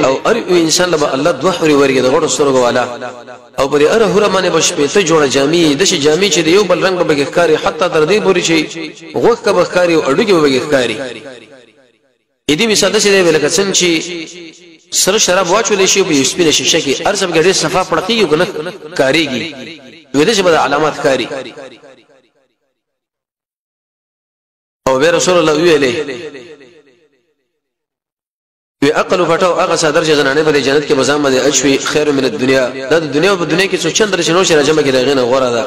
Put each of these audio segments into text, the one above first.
او ار انسان له الله دوه حوري ورګي د غړو سترګو والا او پر اره هره باندې بشپې ته جوړه جامي د شي جامي چې یو بل رنگ به ښکاری حتی تر دې پوري شي غوښ کا بخکاری او اډوګي به ښکاری اې دې مثال څه دی ولکه څنګه چې سره شراب واچول شي په سپینه شیشه کې ارسب ګډه صفه پړقي کنه کاریږي وې دې به علامات کاری او رسول الله ویلې وی عقل فټو هغه صدر چې زنانه په جنت کې بزام باندې اچوي خیر من الدنيا دا د دنیا په دنیا کې څو چندر شنو شي راځم کې راغینه غوړه ده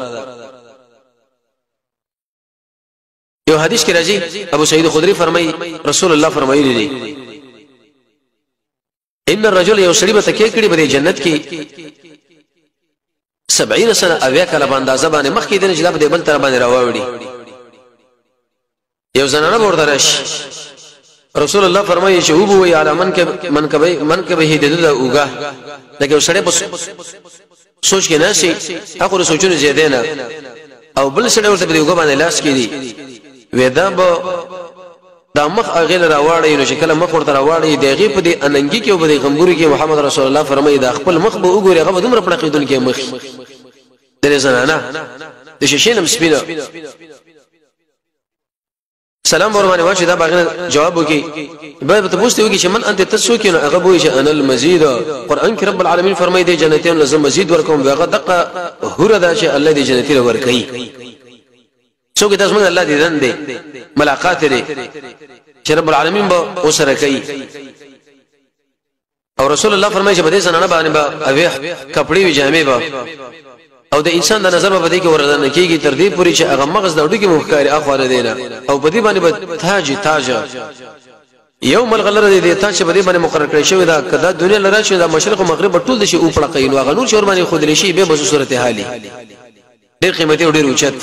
یو حدیث کې راځي ابو سعید خدری فرمایي رسول الله فرمایلی دي ان الرجل یوسری به تکي کړي په جنت کې 70 سنه اویا کله باندې ځبانه مخ کې د نجلا په بل تر باندې راوړي یو زنانه ورته راشي رسول الله فرمایي چې وبو وی علامن کې منکبه هدیده اوګه لکه سړی په سوچ کې نه شي هغه سوچونه زیاده نه او بل سړی ورته په اوګه باندې لاس کې دي ودا به دا مخ اغل راوړی نو شکل مخ ورته راوړی دغه په دې اننګي کې او په دې غمګوري کې محمد رسول الله فرمایي دا خپل مخ به وګوري هغه دومره پړقیدون کې مخ درې زنانه د شیشینم سپینه سلام ورمانه واچ دا باغ جواب وکي به ته پوښتنه وکي چې من انت تسو کې نو هغه وایي چې انا المزيد قران کې رب العالمین فرمایي دې جنتین لازم مزید ورکوم هغه دقه هره دا چې الله دې جنتی ورکړي څوک تاسو موږ الله دې دن دې ملاقات دې چې رب العالمین به اوسره کوي او رسول الله فرمایي چې بده زنانه باندې به اوی کپڑے وی جامې به او د انسان د نظر په دې کې ورته کېږي تر دې پوري چې هغه مغز د وډو کې مخکاري اخواله دینه او په دې باندې به تاج یوم الغلره دې تاج په دې باندې مقرر کړی شوی دا کدا دنیا لره چې د مشرق او مغرب ټول د شي او پړقین او غنور شور باندې خود لشي به بس صورت حالي ډېر قیمتي او ډېر اوچت